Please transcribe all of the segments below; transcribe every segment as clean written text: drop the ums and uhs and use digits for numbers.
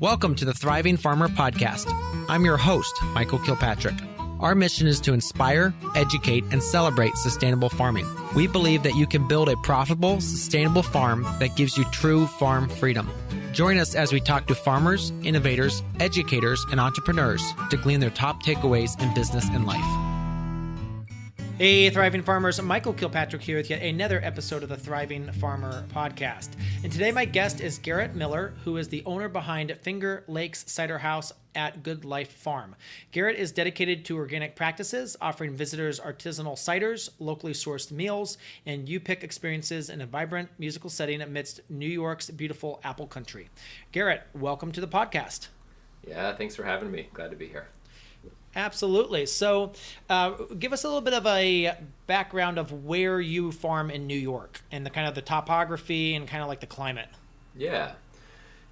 Welcome to the Thriving Farmer Podcast. I'm your host, Michael Kilpatrick. Our mission is to inspire, educate, and celebrate sustainable farming. We believe that you can build a profitable, sustainable farm that gives you true farm freedom. Join us as we talk to farmers, innovators, educators, and entrepreneurs to glean their top takeaways in business and life. Hey, Thriving Farmers. Michael Kilpatrick here with yet another episode of the Thriving Farmer Podcast. And today my guest is Garrett Miller, who is the owner behind Finger Lakes Cider House at Good Life Farm. Garrett is dedicated to organic practices, offering visitors artisanal ciders, locally sourced meals, and you-pick experiences in a vibrant musical setting amidst New York's beautiful apple country. Garrett, welcome to the podcast. Yeah, thanks for having me. Glad to be here. Absolutely. So give us a little bit of a background of where you farm in New York and the kind of the topography and kind of like the climate. Yeah,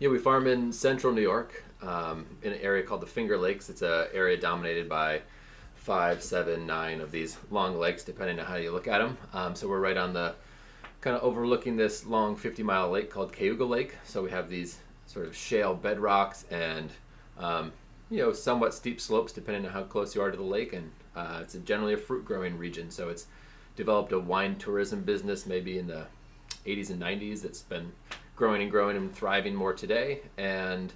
we farm in central New York in an area called the Finger Lakes. It's an area dominated by 5, 7, 9 of these long lakes, depending on how you look at them. So we're right on the kind of overlooking this long 50-mile lake called Cayuga Lake. So we have these sort of shale bedrocks and somewhat steep slopes depending on how close you are to the lake, and it's generally a fruit growing region. So it's developed a wine tourism business maybe in the 80s and 90s that's been growing and thriving more today, and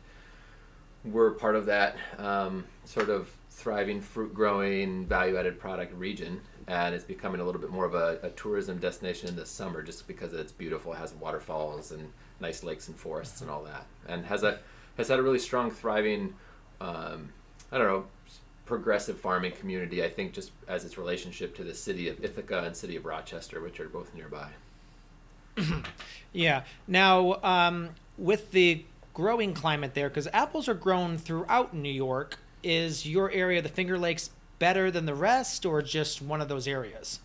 we're part of that sort of thriving fruit growing value added product region, and it's becoming a little bit more of a tourism destination in the summer just because it's beautiful. It has waterfalls and nice lakes and forests and all that, and has had a really strong thriving progressive farming community, I think, just as its relationship to the city of Ithaca and city of Rochester, which are both nearby. Yeah. Now, with the growing climate there, because apples are grown throughout New York, is your area, the Finger Lakes, better than the rest, or just one of those areas?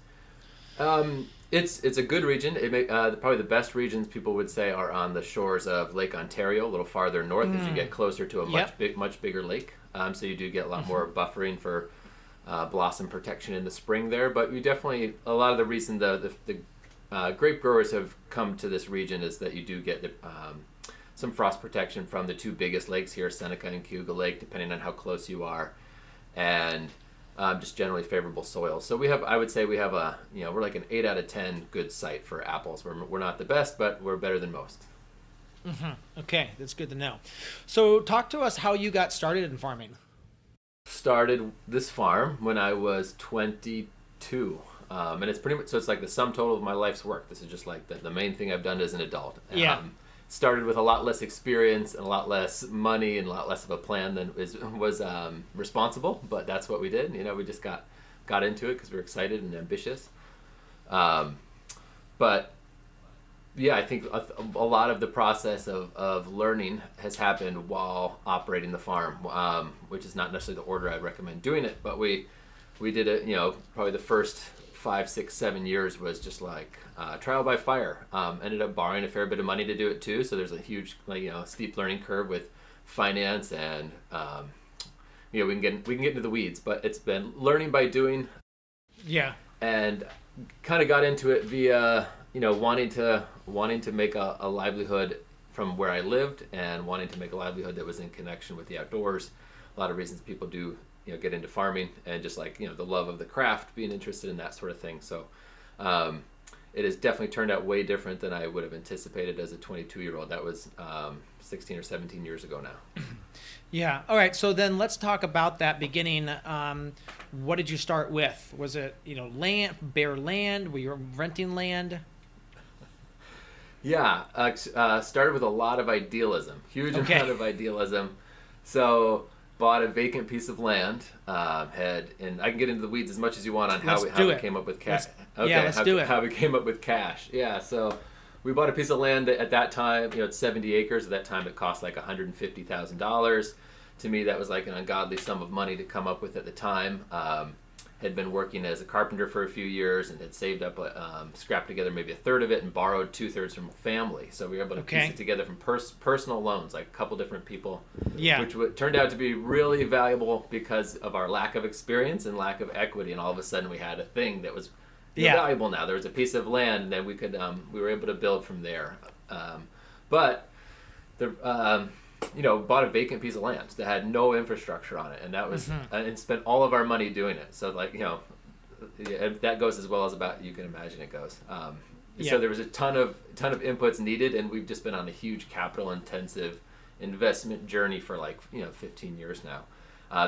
It's a good region. Probably the best regions people would say are on the shores of Lake Ontario, a little farther north as you get closer to a much bigger lake. So you do get a lot more buffering for blossom protection in the spring there. But you definitely, a lot of the reason the grape growers have come to this region is that you do get some frost protection from the two biggest lakes here, Seneca and Cayuga Lake, depending on how close you are, and just generally favorable soil. So I would say we have we're like an 8 out of 10 good site for apples. We're not the best, but we're better than most. Mm-hmm. Okay, that's good to know. So talk to us how you got started in farming. Started this farm when I was 22. And it's pretty much, so it's like the sum total of my life's work. This is just like the main thing I've done as an adult. Yeah. Started with a lot less experience and a lot less money and a lot less of a plan than was responsible, but that's what we did. We just got into it because we were excited and ambitious. But yeah, I think a lot of the process of learning has happened while operating the farm, which is not necessarily the order I'd recommend doing it, but we did it, probably the first 5, 6, 7 years was just like trial by fire. Ended up borrowing a fair bit of money to do it too, so there's a huge steep learning curve with finance, and we can get into the weeds, but it's been learning by doing. Yeah. And kind of got into it via wanting to make a livelihood from where I lived, and wanting to make a livelihood that was in connection with the outdoors. A lot of reasons people do get into farming, and just like the love of the craft, being interested in that sort of thing. So it has definitely turned out way different than I would have anticipated as a 22-year-old. That was 16 or 17 years ago now. Yeah. All right. So then let's talk about that beginning. What did you start with? Was it bare land? Were you renting land? Yeah. Started with a lot of idealism. Huge amount of idealism. So bought a vacant piece of land, and I can get into the weeds as much as you want on how we came up with cash. How we came up with cash. Yeah, so we bought a piece of land that at that time, it's 70 acres. At that time, it cost like $150,000. To me, that was like an ungodly sum of money to come up with at the time. Had been working as a carpenter for a few years and had saved up, scrapped together maybe a third of it and borrowed 2/3 from family. So we were able to piece it together from personal loans, like a couple different people, which turned out to be really valuable because of our lack of experience and lack of equity. And all of a sudden we had a thing that was valuable now. There was a piece of land that we were able to build from there. But the bought a vacant piece of land that had no infrastructure on it, and that was and spent all of our money doing it. So that goes as well as about you can imagine it goes. So there was a ton of inputs needed, and we've just been on a huge capital intensive investment journey for 15 years now.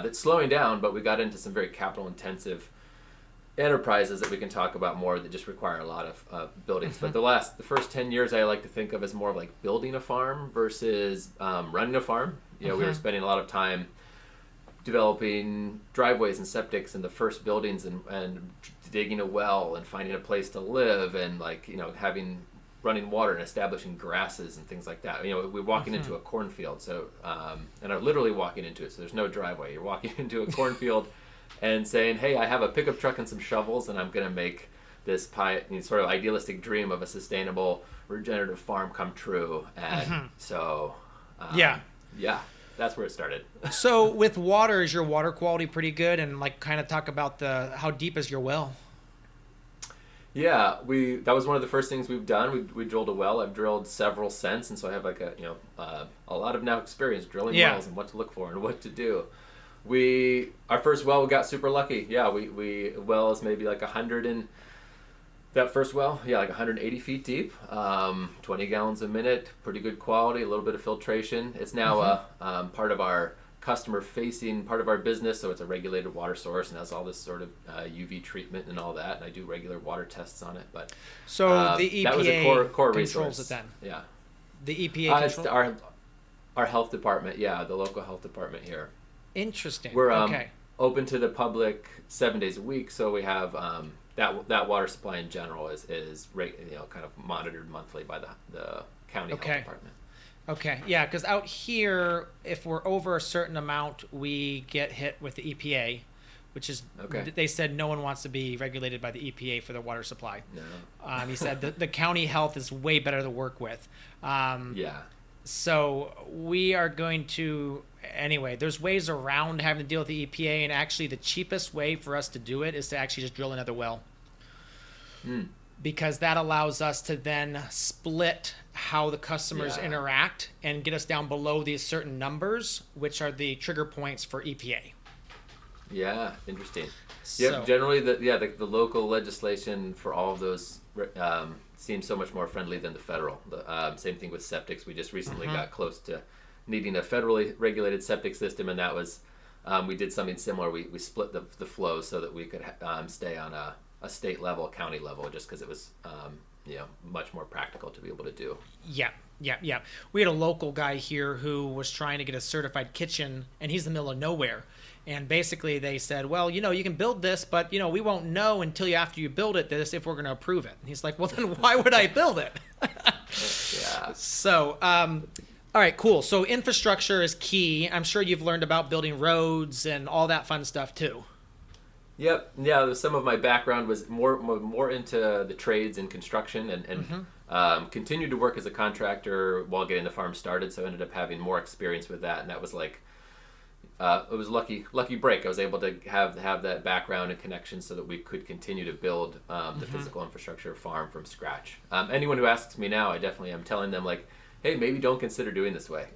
That's slowing down, but we got into some very capital intensive enterprises that we can talk about more that just require a lot of buildings. But the first 10 years I like to think of as more of like building a farm versus running a farm. We were spending a lot of time developing driveways and septics in the first buildings and digging a well and finding a place to live and having running water and establishing grasses and things like that. We're walking into a cornfield, so and are literally walking into it, so there's no driveway. You're walking into a cornfield and saying, hey, I have a pickup truck and some shovels, and I'm going to make this sort of idealistic dream of a sustainable, regenerative farm come true. And so, that's where it started. So with water, is your water quality pretty good? And kind of talk about how deep is your well? Yeah, that was one of the first things we've done. We drilled a well. I've drilled several since, and so I have a lot of now experience drilling wells and what to look for and what to do. Our first well, we got super lucky. Yeah, well is maybe 100 and that first well, 180 feet deep, 20 gallons a minute, pretty good quality, a little bit of filtration. It's now part of our customer-facing part of our business, so it's a regulated water source and has all this sort of UV treatment and all that. And I do regular water tests on it. But so the EPA that was a core controls resource. it then. Yeah, the EPA controls. It's our health department. Yeah, the local health department here. Interesting. We're open to the public 7 days a week, so we have that water supply in general is kind of monitored monthly by the county health department. Okay, yeah, because out here, if we're over a certain amount, we get hit with the EPA, which is, they said no one wants to be regulated by the EPA for their water supply. No. He said the county health is way better to work with. So we are going to, anyway, there's ways around having to deal with the EPA, and actually the cheapest way for us to do it is to actually just drill another well. Because that allows us to then split how the customers interact and get us down below these certain numbers, which are the trigger points for EPA. Yeah, interesting. Generally, the local legislation for all of those seems so much more friendly than the federal. Same thing with septics. We just recently got close to needing a federally regulated septic system, and that was we did something similar. We split the flow so that we could stay on a state level, county level, just because it was much more practical to be able to do. Yeah. We had a local guy here who was trying to get a certified kitchen, and he's in the middle of nowhere. And basically they said, well, you can build this, but, we won't know until after you build it if we're going to approve it. And he's like, well, then why would I build it? So, all right, cool. So infrastructure is key. I'm sure you've learned about building roads and all that fun stuff too. Yep. Yeah. Some of my background was more into the trades and construction, and continued to work as a contractor while getting the farm started. So I ended up having more experience with that, and that was it was lucky break. I was able to have that background and connection so that we could continue to build the physical infrastructure farm from scratch. Anyone who asks me now, I definitely am telling them hey, maybe don't consider doing this way.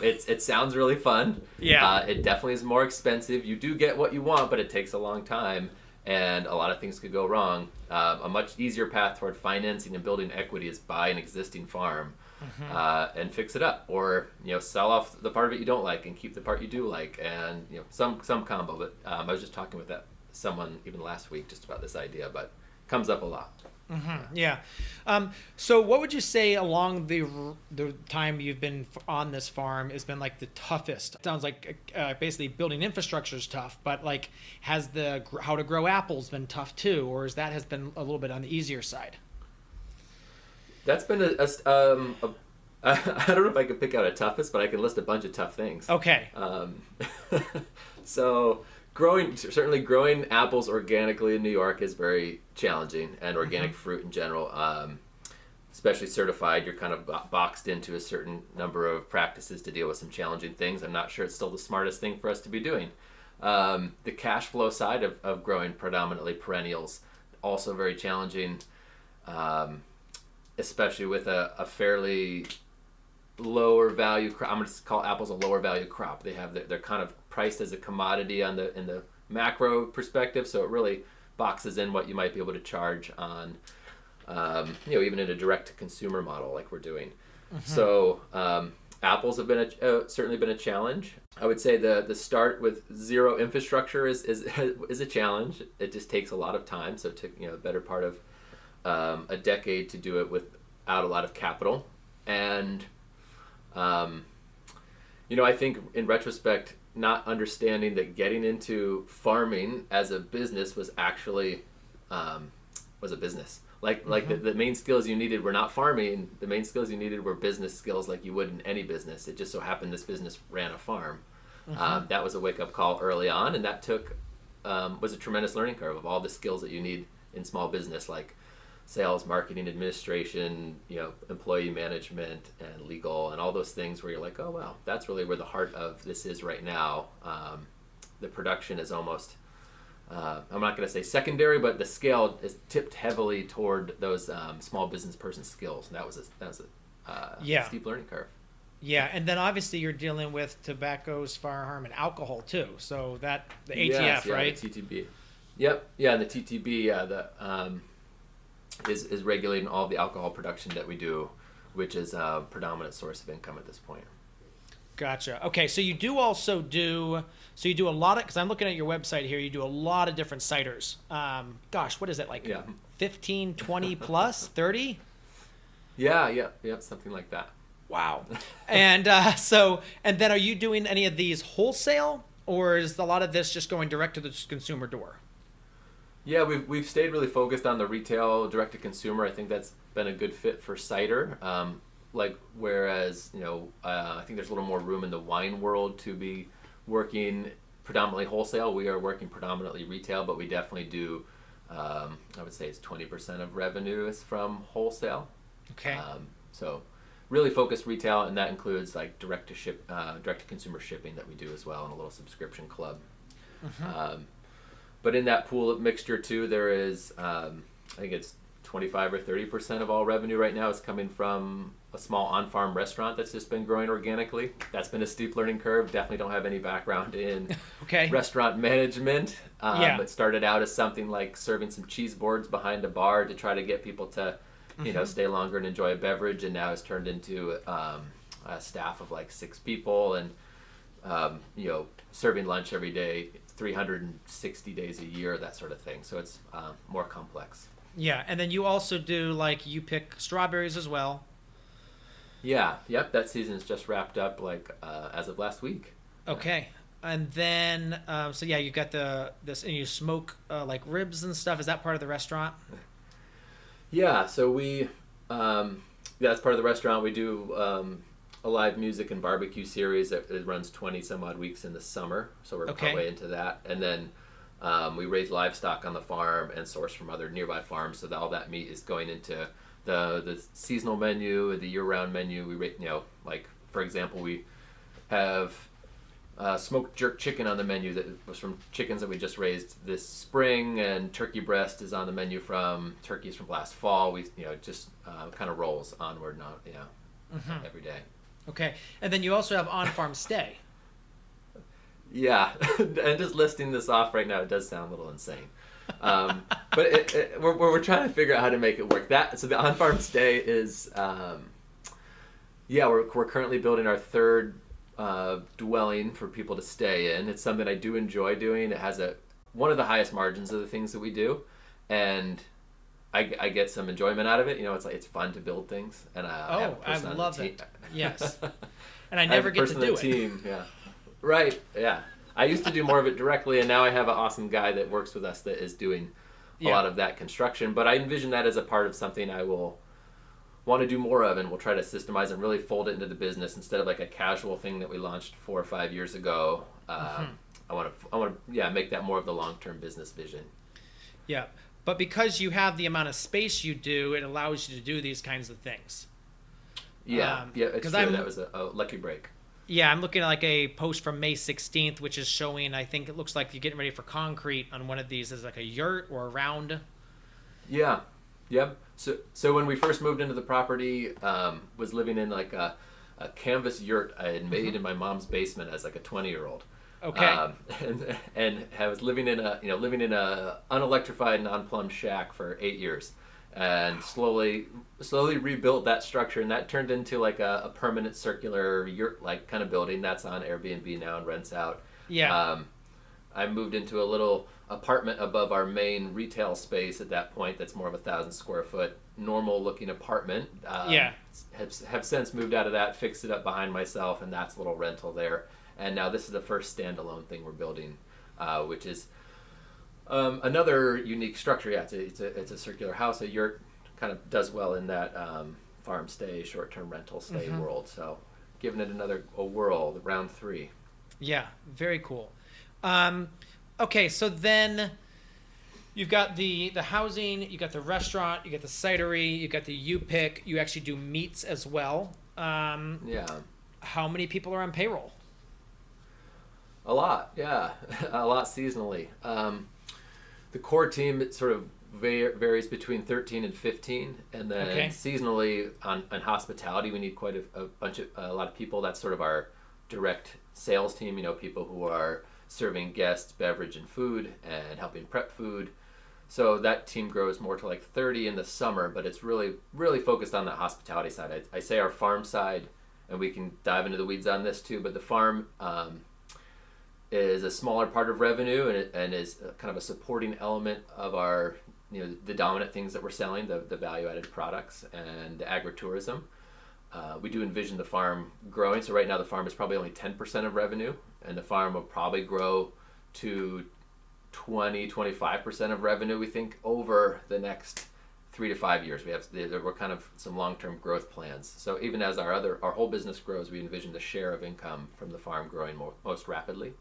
It sounds really fun. Yeah. It definitely is more expensive. You do get what you want, but it takes a long time, and a lot of things could go wrong. A much easier path toward financing and building equity is buy an existing farm and fix it up, or sell off the part of it you don't like and keep the part you do like, and some combo. But I was just talking with someone even last week just about this idea, but it comes up a lot. Yeah. So what would you say along the time you've been on this farm has been the toughest? It sounds like basically building infrastructure is tough, but has the how to grow apples been tough too, or has been a little bit on the easier side? That's been I don't know if I could pick out a toughest, but I can list a bunch of tough things. Okay. So growing apples organically in New York is very challenging, and organic fruit in general, especially certified, you're kind of boxed into a certain number of practices to deal with some challenging things. I'm not sure it's still the smartest thing for us to be doing. The cash flow side of growing predominantly perennials, also very challenging, especially with a fairly lower value crop. I'm going to call apples a lower value crop. They're kind of priced as a commodity in the macro perspective, so it really boxes in what you might be able to charge on, even in a direct to consumer model like we're doing. So apples have been certainly been a challenge. I would say the start with zero infrastructure is a challenge. It just takes a lot of time. So it took the better part of a decade to do it without a lot of capital. And I think in retrospect, not understanding that getting into farming as a business was actually was a business. The main skills you needed were not farming. The main skills you needed were business skills, like you would in any business. It just so happened this business ran a farm. That was a wake-up call early on, and that was a tremendous learning curve of all the skills that you need in small business, like sales, marketing, administration, employee management, and legal, and all those things where you're like, oh wow, that's really where the heart of this is right now. The production is almost, I'm not going to say secondary, but the scale is tipped heavily toward those small business person skills, and that was a steep learning curve. Yeah, and then obviously you're dealing with tobaccos, firearm, and alcohol too. So the ATF, yes, right? The TTB. Yep. Yeah, the TTB. Is regulating all the alcohol production that we do, which is a predominant source of income at this point. Gotcha. Okay, so you do also do a lot of, because I'm looking at your website here, you do a lot of different ciders. What is it, 15, 20 plus, 30? Yeah, something like that. Wow. And and then are you doing any of these wholesale, or is a lot of this just going direct to the consumer door? Yeah, we've stayed really focused on the retail direct to consumer. I think that's been a good fit for cider. Whereas I think there's a little more room in the wine world to be working predominantly wholesale. We are working predominantly retail, but we definitely do. I would say it's 20% of revenue is from wholesale. Okay. So really focused retail, and that includes direct to consumer shipping that we do as well, and a little subscription club. But in that pool of mixture too, there is, I think it's 25 or 30% of all revenue right now is coming from a small on-farm restaurant that's just been growing organically. That's been a steep learning curve. Definitely don't have any background in restaurant management. But started out as something like serving some cheese boards behind a bar to try to get people to, stay longer and enjoy a beverage. And now it's turned into a staff of 6 people and, serving lunch every day, 360 days a year, that sort of thing. So it's more complex. Yeah, and then you also do you pick strawberries as well. Yeah, yep. That season is just wrapped up as of last week. Okay, and then you got this, and you smoke ribs and stuff. Is that part of the restaurant? Yeah, so we that's part of the restaurant. We do a live music and barbecue series that it runs 20 some odd weeks in the summer, so we're partway into that. And then we raise livestock on the farm and source from other nearby farms, so that all that meat is going into the seasonal menu, the year-round menu. We for example, we have smoked jerk chicken on the menu that was from chickens that we just raised this spring, and turkey breast is on the menu from turkeys from last fall. We just kind of rolls onward and on, every day. Okay, and then you also have on-farm stay. Yeah, and just listing this off right now, it does sound a little insane. But we're trying to figure out how to make it work. So the on-farm stay is, we're currently building our third dwelling for people to stay in. It's something I do enjoy doing. It has one of the highest margins of the things that we do, and I get some enjoyment out of it. It's fun to build things, and I love it. Yes, and I never get to do it. Team, yeah, right, yeah. I used to do more of it directly, and now I have an awesome guy that works with us that is doing a lot of that construction. But I envision that as a part of something I will want to do more of, and we'll try to systemize and really fold it into the business instead of a casual thing that we launched 4 or 5 years ago. I want to make that more of the long-term business vision. Yeah. But because you have the amount of space you do, it allows you to do these kinds of things. Yeah, it's true. That was a lucky break. Yeah, I'm looking at a post from May 16th, which is showing, I think it looks like you're getting ready for concrete on one of these. Is a yurt or a round? Yeah. Yep. So when we first moved into the property, was living in a canvas yurt I had made in my mom's basement as like a 20-year-old. Okay. And I was living in a unelectrified, non-plumbed shack for 8 years, and slowly rebuilt that structure, and that turned into like a permanent circular yurt-like kind of building that's on Airbnb now and rents out. Yeah. I moved into a little apartment above our main retail space at that point. That's more of 1,000 square foot, normal looking apartment. Have since moved out of that, fixed it up behind myself, and that's a little rental there. And now this is the first standalone thing we're building, which is another unique structure. Yeah, it's a circular house. A yurt kind of does well in that farm stay, short-term rental stay world. So giving it a whirl, round 3. Yeah, very cool. Okay, so then you've got the housing, you got the restaurant, you got the cidery, you got the U-Pick. You actually do meats as well. Yeah. How many people are on payroll? A lot, yeah. A lot seasonally. The core team, it sort of varies between 13 and 15. And then seasonally on hospitality, we need quite a lot of people. That's sort of our direct sales team, people who are serving guests beverage and food and helping prep food. So that team grows more to like 30 in the summer, but it's really, really focused on the hospitality side. I say our farm side, and we can dive into the weeds on this too, but the farm is a smaller part of revenue and is kind of a supporting element of our, the dominant things that we're selling, the value-added products and the agritourism. We do envision the farm growing. So right now the farm is probably only 10% of revenue, and the farm will probably grow to 20-25% of revenue, we think, over the next 3 to 5 years. We're kind of some long-term growth plans. So even as our whole business grows, we envision the share of income from the farm growing most rapidly.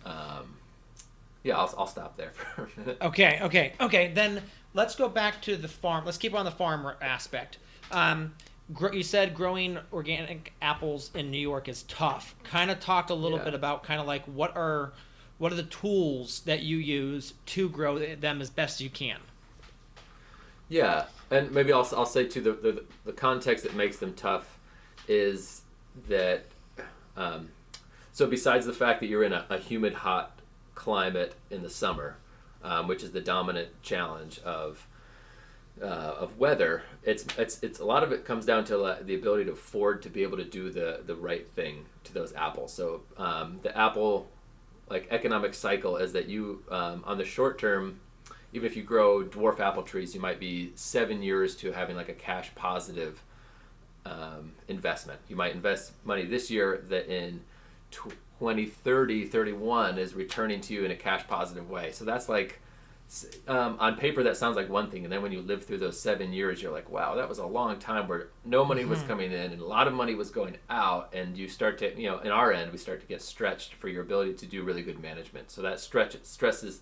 I'll stop there for a minute. Okay. Then let's go back to the farm. Let's keep on the farm aspect. You said growing organic apples in New York is tough. Kind of talk a little bit about kind of like what are the tools that you use to grow them as best you can. Yeah, and maybe I'll say too, the context that makes them tough is that so besides the fact that you're in a humid, hot climate in the summer, which is the dominant challenge of weather, it's a lot of it comes down to the ability to afford to be able to do the right thing to those apples. So the apple economic cycle is that you on the short term, even if you grow dwarf apple trees, you might be 7 years to having like a cash positive investment. You might invest money this year that in 2030, 31 is returning to you in a cash positive way. So that's like on paper that sounds like one thing, and then when you live through those 7 years, you're like, wow, that was a long time where no money was coming in and a lot of money was going out, and you start to, in our end, we start to get stretched for your ability to do really good management. So that stresses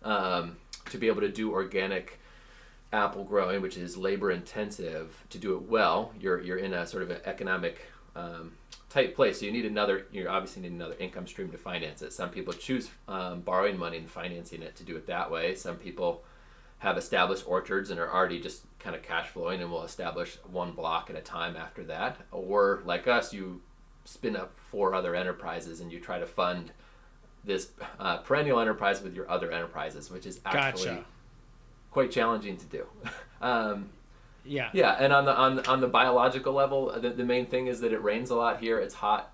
to be able to do organic apple growing, which is labor intensive, to do it well. You're in a sort of an economic tight place, so you obviously need another income stream to finance it. Some people choose borrowing money and financing it to do it that way. Some people have established orchards and are already just kind of cash flowing and will establish one block at a time after that. Or like us, you spin up 4 other enterprises and you try to fund this perennial enterprise with your other enterprises, which is actually quite challenging to do. Yeah, and on the biological level, the main thing is that it rains a lot here. It's hot,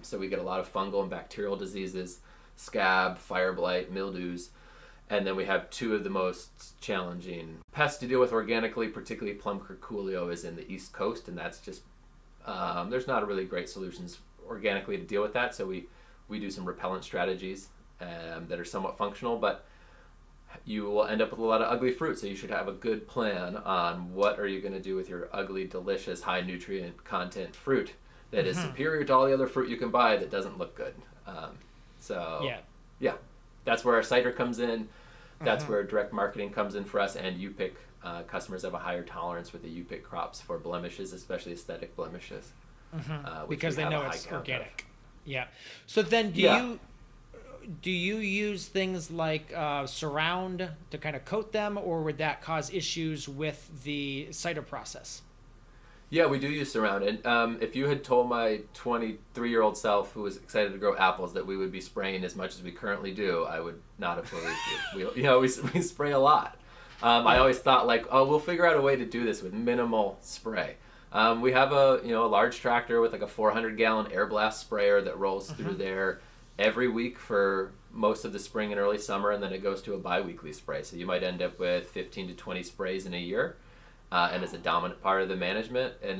so we get a lot of fungal and bacterial diseases, scab, fire blight, mildews, and then we have 2 of the most challenging pests to deal with organically, particularly plum curculio is in the East Coast, and that's just there's not really great solutions organically to deal with that. So we do some repellent strategies that are somewhat functional, but you will end up with a lot of ugly fruit. So you should have a good plan on what are you going to do with your ugly, delicious, high nutrient content fruit that is superior to all the other fruit you can buy that doesn't look good. Yeah, that's where our cider comes in. That's where direct marketing comes in for us, and U-Pick customers have a higher tolerance with the U-Pick crops for blemishes, especially aesthetic blemishes. Because they know it's organic. Yeah. So then do you use things like Surround to kind of coat them, or would that cause issues with the cider process? Yeah, we do use surround. And if you had told my 23-year-old self who was excited to grow apples that we would be spraying as much as we currently do, I would not have believed you. We spray a lot. I always thought like, oh, we'll figure out a way to do this with minimal spray. We have a large tractor with like a 400-gallon air blast sprayer that rolls through there every week for most of the spring and early summer, and then it goes to a bi-weekly spray. So you might end up with 15 to 20 sprays in a year. And is a dominant part of the management, and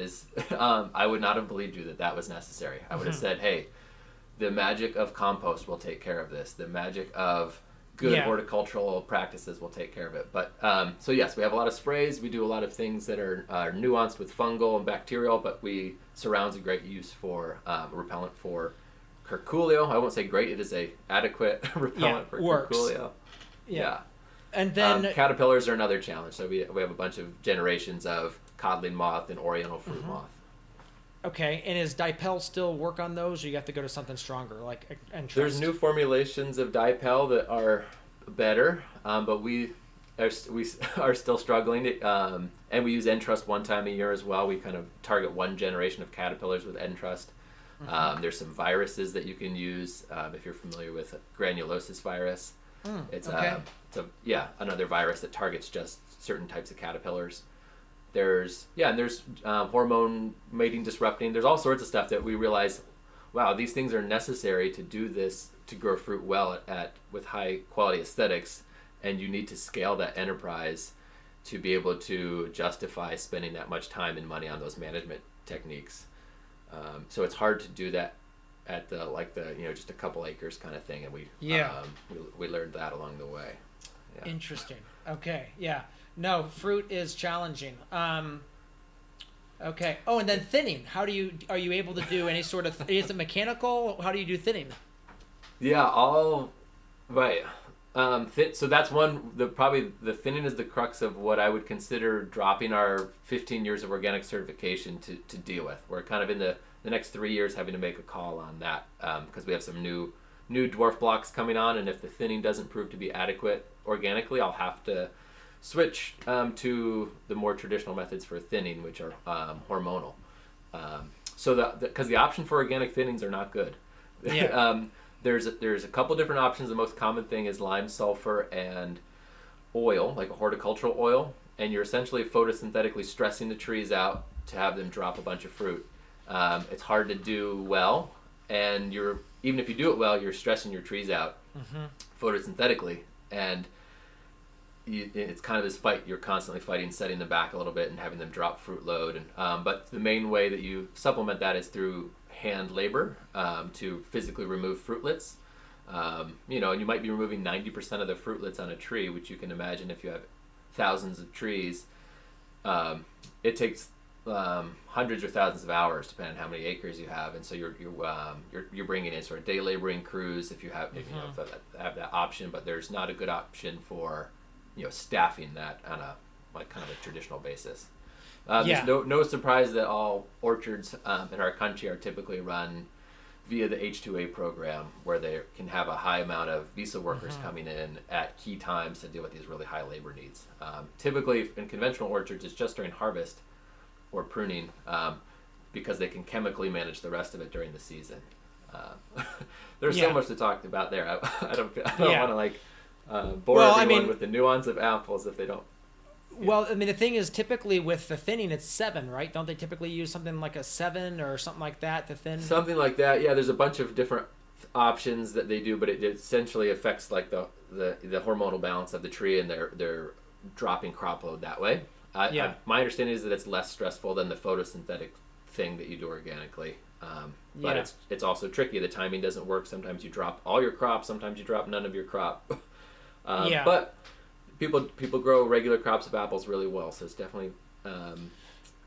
I would not have believed you that was necessary. I would have said, hey, the magic of compost will take care of this. The magic of good horticultural practices will take care of it. But so yes, we have a lot of sprays. We do a lot of things that are nuanced with fungal and bacterial, but surround's a great use for repellent for curculio. I won't say great, it is a adequate repellent for works. curculio. Yeah. And then caterpillars are another challenge. So we have a bunch of generations of codling moth and oriental fruit moth. Okay, and is Dipel still work on those, or you have to go to something stronger like Entrust? There's new formulations of Dipel that are better, but we are still struggling. And we use Entrust one time a year as well. We kind of target one generation of caterpillars with Entrust. There's some viruses that you can use if you're familiar with granulosis virus. It's another virus that targets just certain types of caterpillars. There's hormone mating disrupting. There's all sorts of stuff that we realize, wow, these things are necessary to do this, to grow fruit well with high quality aesthetics, and you need to scale that enterprise to be able to justify spending that much time and money on those management techniques. So it's hard to do that at the just a couple acres kind of thing, and we learned that along the way. Yeah. Interesting. Okay. Yeah. No, fruit is challenging. Okay. Oh, and then thinning. Are you able to do any sort of? Is it mechanical? How do you do thinning? Yeah. All right. So that's probably the thinning is the crux of what I would consider dropping our 15 years of organic certification to deal with. We're kind of in the next 3 years having to make a call on that because we have some new dwarf blocks coming on, and if the thinning doesn't prove to be adequate organically, I'll have to switch to the more traditional methods for thinning, which are hormonal. Because the option for organic thinnings are not good. Yeah. There's a couple different options. The most common thing is lime sulfur and oil, like a horticultural oil, and you're essentially photosynthetically stressing the trees out to have them drop a bunch of fruit. It's hard to do well, and even if you do it well, you're stressing your trees out photosynthetically, and it's kind of this fight. You're constantly fighting, setting them back a little bit and having them drop fruit load. And but the main way that you supplement that is through hand labor to physically remove fruitlets. And you might be removing 90% of the fruitlets on a tree, which you can imagine if you have thousands of trees. It takes hundreds or thousands of hours, depending on how many acres you have, and so you're bringing in sort of day laboring crews if you have have that option. But there's not a good option for staffing that on a kind of a traditional basis. There's no surprise that all orchards in our country are typically run via the H2A program, where they can have a high amount of visa workers coming in at key times to deal with these really high labor needs. Typically in conventional orchards, it's just during harvest or pruning because they can chemically manage the rest of it during the season. There's so much to talk about there. I don't want to bore everyone with the nuance of apples if they don't. Well, I mean, the thing is, typically with the thinning, it's 7, right? Don't they typically use something like a 7 or something like that to thin? Something like that, yeah. There's a bunch of different options that they do, but it essentially affects like the hormonal balance of the tree, and they're dropping crop load that way. My understanding is that it's less stressful than the photosynthetic thing that you do organically. But it's also tricky. The timing doesn't work. Sometimes you drop all your crop. Sometimes you drop none of your crop. But people grow regular crops of apples really well, so it's definitely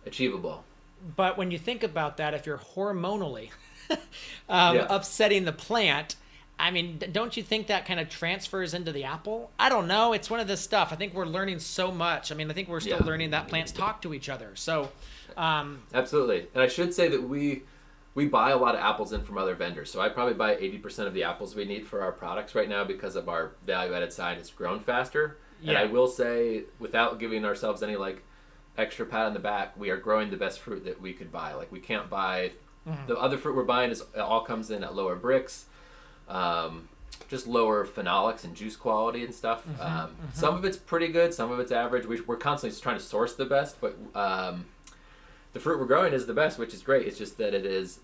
achievable. But when you think about that, if you're hormonally upsetting the plant, I mean, don't you think that kind of transfers into the apple? I don't know. It's one of this stuff. I think we're learning so much. I mean, I think we're still learning that plants talk to each other. So, absolutely. And I should say that we buy a lot of apples in from other vendors. So I probably buy 80% of the apples we need for our products right now because of our value-added side. It's grown faster. Yeah. And I will say, without giving ourselves any extra pat on the back. We are growing the best fruit that we could buy. Like we can't buy the other fruit we're buying it all comes in at lower bricks, just lower phenolics and juice quality and stuff. Some of it's pretty good, some of it's average. We're constantly trying to source the best, but the fruit we're growing is the best, which is great. It's just that it is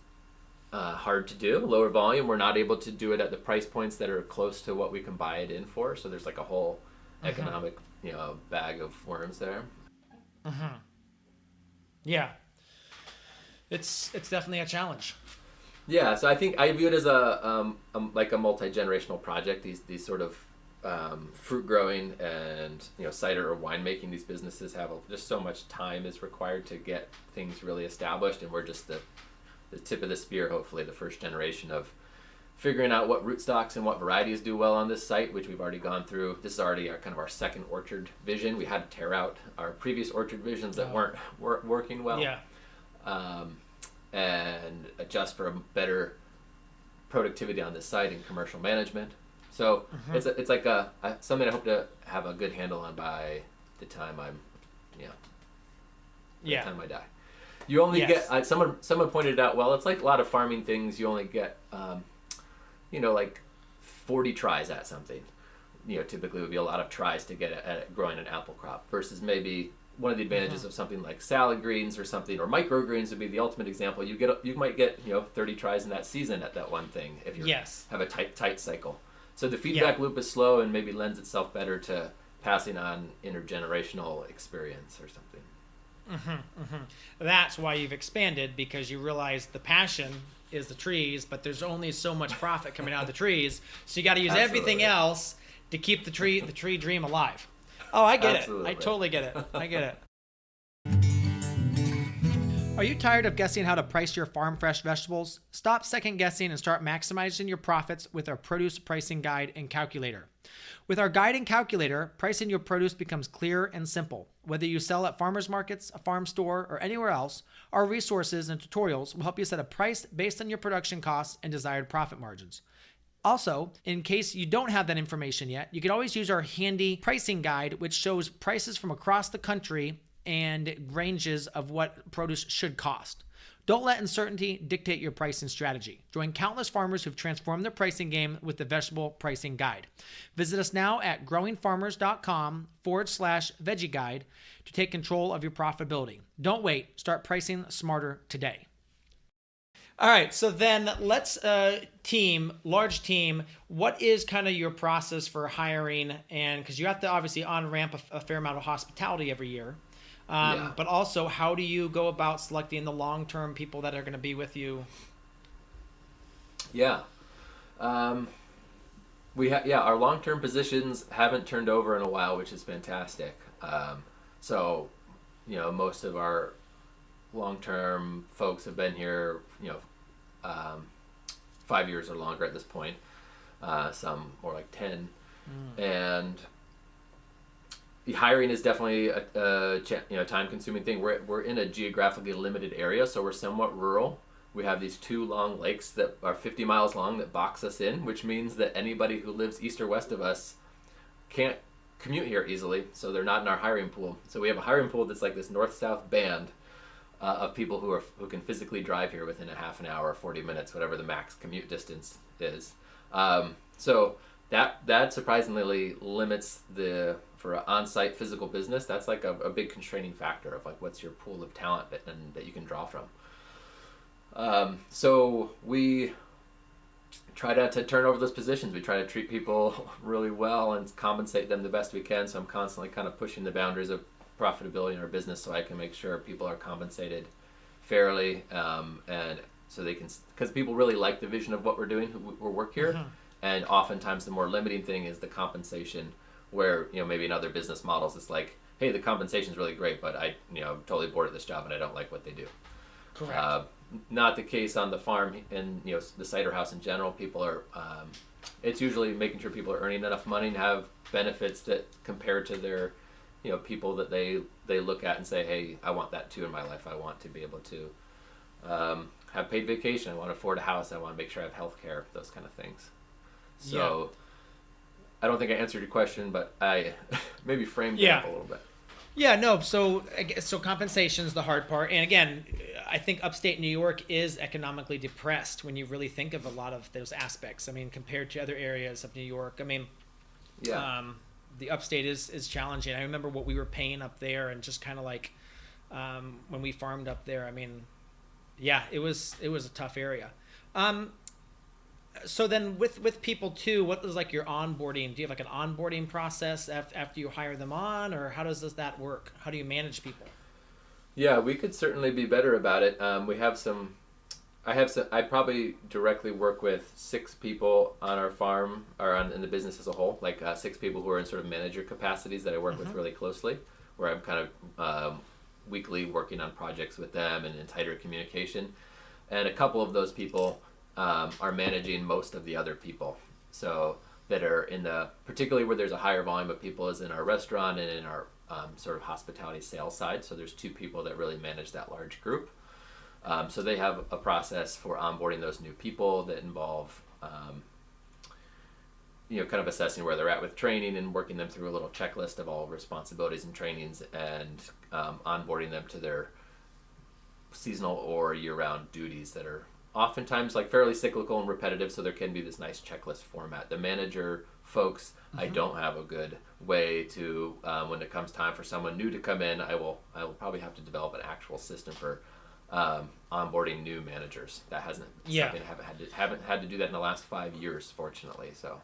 hard to do, lower volume. We're not able to do it at the price points that are close to what we can buy it in for. So there's like a whole economic, bag of worms there. Yeah, it's definitely a challenge. Yeah, so I think I view it as a like a multi-generational project. These sort of fruit growing and cider or winemaking, these businesses have just so much time is required to get things really established, and we're just the tip of the spear, hopefully the first generation of figuring out what rootstocks and what varieties do well on this site, which we've already gone through. This is already our second orchard vision. We had to tear out our previous orchard visions that weren't working well. Yeah. And adjust for a better productivity on this site and commercial management. So it's like something I hope to have a good handle on by the time I'm, the time I die. You only get someone pointed out. Well, it's like a lot of farming things. You only get like 40 tries at something. Typically it would be a lot of tries to get at growing an apple crop versus maybe one of the advantages of something like salad greens or something, or microgreens would be the ultimate example. You might get 30 tries in that season at that one thing if you have a tight cycle. So the feedback loop is slow and maybe lends itself better to passing on intergenerational experience or something. That's why you've expanded, because you realize the passion is the trees, but there's only so much profit coming out of the trees, so you got to use everything else to keep the tree dream alive. Oh, I get it. I totally get it. I get it. Are you tired of guessing how to price your farm fresh vegetables? Stop second guessing and start maximizing your profits with our produce pricing guide and calculator. With our guide and calculator, pricing your produce becomes clear and simple. Whether you sell at farmers markets, a farm store, or anywhere else, our resources and tutorials will help you set a price based on your production costs and desired profit margins. Also, in case you don't have that information yet, you can always use our handy pricing guide, which shows prices from across the country and ranges of what produce should cost. Don't let uncertainty dictate your pricing strategy. Join countless farmers who've transformed their pricing game with the Vegetable Pricing Guide. Visit us now at growingfarmers.com/veggie guide to take control of your profitability. Don't wait. Start pricing smarter today. All right, so then let's large team. What is kind of your process for hiring? And because you have to obviously on-ramp a fair amount of hospitality every year. But also, how do you go about selecting the long-term people that are going to be with you? Yeah. Our long-term positions haven't turned over in a while, which is fantastic. So, most of our long-term folks have been here, 5 years or longer at this point. Some more like 10. And hiring is definitely a time-consuming thing. We're in a geographically limited area, so we're somewhat rural. We have these two long lakes that are 50 miles long that box us in, which means that anybody who lives east or west of us can't commute here easily, so they're not in our hiring pool. So we have a hiring pool that's like this north-south band of people who can physically drive here within a half an hour, 40 minutes, whatever the max commute distance is. So that surprisingly limits for an on-site physical business. That's like a big constraining factor of like what's your pool of talent that you can draw from. So we try not to turn over those positions. We try to treat people really well and compensate them the best we can. So I'm constantly kind of pushing the boundaries of profitability in our business so I can make sure people are compensated fairly, and so they can, because people really like the vision of what we're doing who work here. And oftentimes the more limiting thing is the compensation, where maybe in other business models it's like, hey, the compensation is really great, but I totally bored at this job and I don't like what they do. Correct. Not the case on the farm and the cider house in general. People are it's usually making sure people are earning enough money and have benefits that compare to their people that they look at and say, hey, I want that too in my life. I want to be able to have paid vacation. I want to afford a house. I want to make sure I have health care, those kind of things. So I don't think I answered your question, but I maybe framed it up a little bit. Yeah, no. So, compensation is the hard part, and again, I think upstate New York is economically depressed when you really think of a lot of those aspects. I mean, compared to other areas of New York, I mean, Yeah. the upstate is challenging. I remember what we were paying up there, and just kind of like when we farmed up there. I mean, yeah, it was a tough area. So then with people too, what was like your onboarding? Do you have like an onboarding process after you hire them on, or how does that work? How do you manage people? Yeah, we could certainly be better about it. We have some. I probably directly work with 6 people on our farm or in the business as a whole, like 6 people who are in sort of manager capacities that I work with really closely, where I'm kind of weekly working on projects with them and in tighter communication. And a couple of those people are managing most of the other people. So that are in particularly where there's a higher volume of people is in our restaurant and in our sort of hospitality sales side. So there's 2 people that really manage that large group. So they have a process for onboarding those new people that involve, kind of assessing where they're at with training and working them through a little checklist of all responsibilities and trainings and onboarding them to their seasonal or year-round duties that are oftentimes like fairly cyclical and repetitive. So there can be this nice checklist format. The manager folks, I don't have a good way to, when it comes time for someone new to come in, I will probably have to develop an actual system for onboarding new managers. That hasn't something I haven't had to do that in the last 5 years, fortunately. So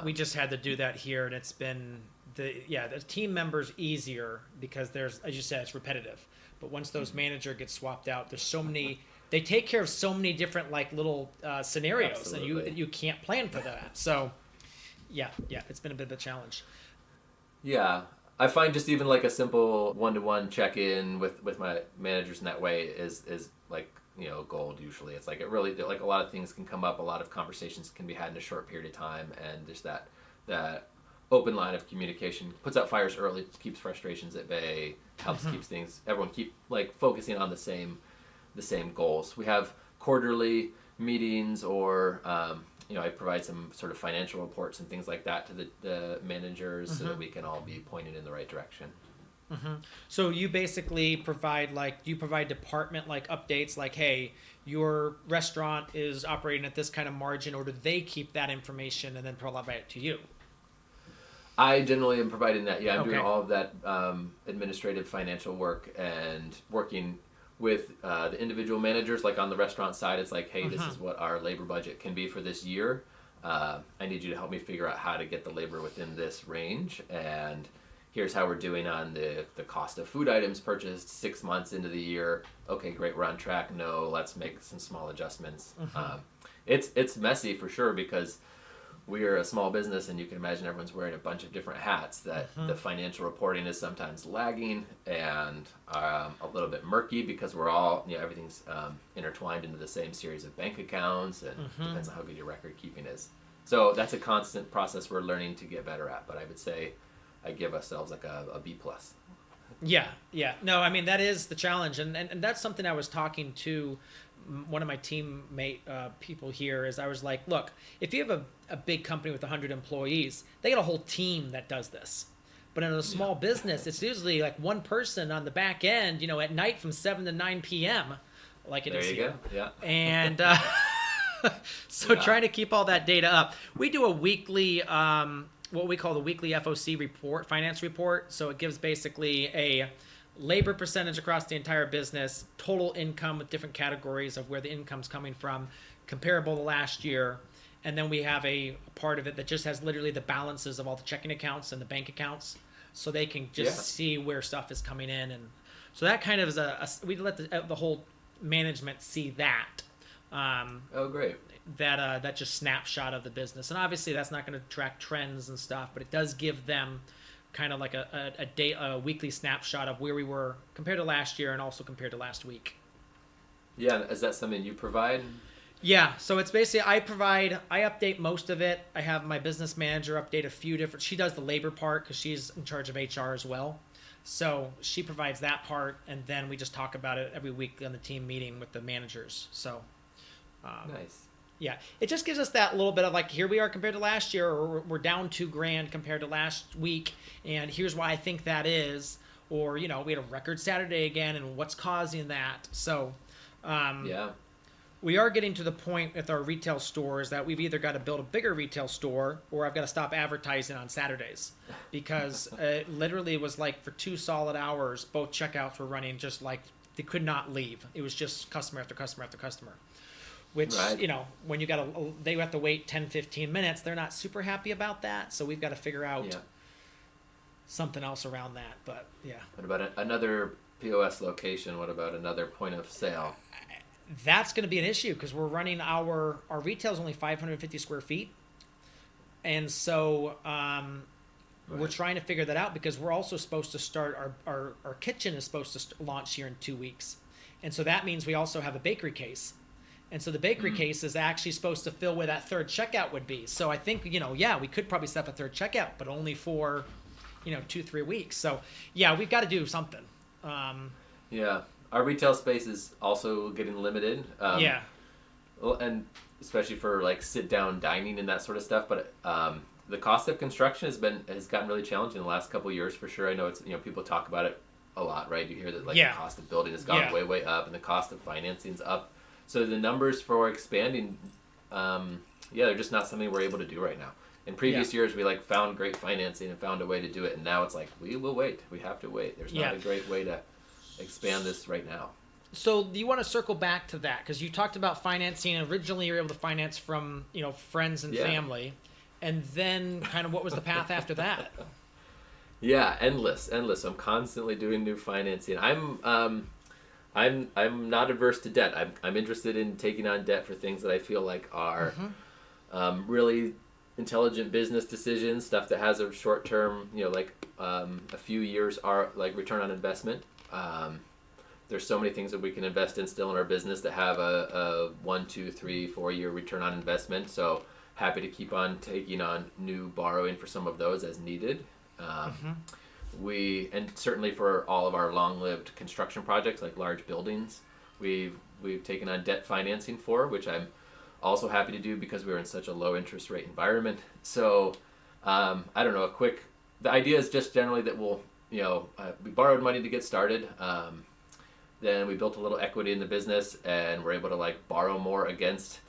we just had to do that here, and it's been the team members easier because there's, as you said, it's repetitive. But once those manager gets swapped out, there's so many. They take care of so many different like little scenarios, and you can't plan for that. So it's been a bit of a challenge. Yeah. I find just even like a simple one-to-one check-in with my managers in that way is like, gold usually. It's like it really, like a lot of things can come up, a lot of conversations can be had in a short period of time, and just that open line of communication puts out fires early, keeps frustrations at bay, helps keeps everyone keep like focusing on the same goals. We have quarterly meetings or I provide some sort of financial reports and things like that to the managers so that we can all be pointed in the right direction. So you basically provide department like updates like, hey, your restaurant is operating at this kind of margin, or do they keep that information and then provide it to you? I generally am providing that. Yeah, I'm doing all of that administrative financial work and working with the individual managers. Like on the restaurant side, it's like, hey, this is what our labor budget can be for this year. I need you to help me figure out how to get the labor within this range. And here's how we're doing on the cost of food items purchased 6 months into the year. Okay, great, we're on track. No, let's make some small adjustments. It's messy for sure because we are a small business, and you can imagine everyone's wearing a bunch of different hats. That the financial reporting is sometimes lagging and a little bit murky because we're all, everything's intertwined into the same series of bank accounts, and depends on how good your record keeping is. So that's a constant process we're learning to get better at. But I would say I give ourselves like a B+. Yeah. No, I mean, that is the challenge, and that's something I was talking to one of my teammate people here is I was like, look, if you have a big company with 100 employees, they got a whole team that does this. But in a small business, it's usually like one person on the back end, at night from 7 to 9 p.m. like it is here. There you go, yeah. And trying to keep all that data up. We do a weekly, what we call the weekly FOC report, finance report. So it gives basically a labor percentage across the entire business, total income with different categories of where the income's coming from, comparable to last year. And then we have a part of it that just has literally the balances of all the checking accounts and the bank accounts, so they can just see where stuff is coming in. And so that kind of is we let the whole management see that. Oh, great. That just snapshot of the business. And obviously that's not going to track trends and stuff, but it does give them kind of like a weekly snapshot of where we were compared to last year and also compared to last week. Yeah, is that something you provide? Yeah, so it's basically I update most of it. I have my business manager update a few different. She does the labor part because she's in charge of HR as well. So she provides that part, and then we just talk about it every week on the team meeting with the managers. So nice. Yeah, it just gives us that little bit of like, here we are compared to last year, or we're down $2,000 compared to last week, and here's why I think that is, or we had a record Saturday again, and what's causing that. So, Yeah. we are getting to the point with our retail stores that we've either got to build a bigger retail store, or I've got to stop advertising on Saturdays, because it literally was like for 2 solid hours, both checkouts were running just like they could not leave. It was just customer after customer after customer. Which, Right. when they have to wait 10, 15 minutes, they're not super happy about that. So we've got to figure out something else around that. But yeah. What about another POS location? What about another point of sale? That's going to be an issue because we're running our retail is only 550 square feet. And so we're trying to figure that out because we're also supposed to start our kitchen is supposed to launch here in 2 weeks. And so that means we also have a bakery case. And so the bakery case is actually supposed to fill where that third checkout would be. So I think, we could probably set up a third checkout, but only for, 2-3 weeks. So yeah, we've got to do something. Yeah. Our retail space is also getting limited. Yeah. And especially for like sit down dining and that sort of stuff. But the cost of construction has gotten really challenging in the last couple of years for sure. I know it's, people talk about it a lot, right? You hear that the cost of building has gone way, way up and the cost of financing's up. So the numbers for expanding, they're just not something we're able to do right now. In previous years, we found great financing and found a way to do it, and now it's like we will wait. We have to wait. There's not a great way to expand this right now. So do you want to circle back to that because you talked about financing? Originally, you were able to finance from friends and family, and then kind of what was the path after that? Yeah, endless. I'm constantly doing new financing. I'm not averse to debt. I'm interested in taking on debt for things that I feel like are really intelligent business decisions, stuff that has a short term, a few years are like return on investment. There's so many things that we can invest in still in our business that have a 1, 2, 3, 4 year return on investment. So happy to keep on taking on new borrowing for some of those as needed. And certainly for all of our long-lived construction projects like large buildings, we've taken on debt financing for, which I'm also happy to do because we're in such a low interest rate environment. So I don't know, the idea is just generally that we borrowed money to get started. Then we built a little equity in the business and we're able to borrow more against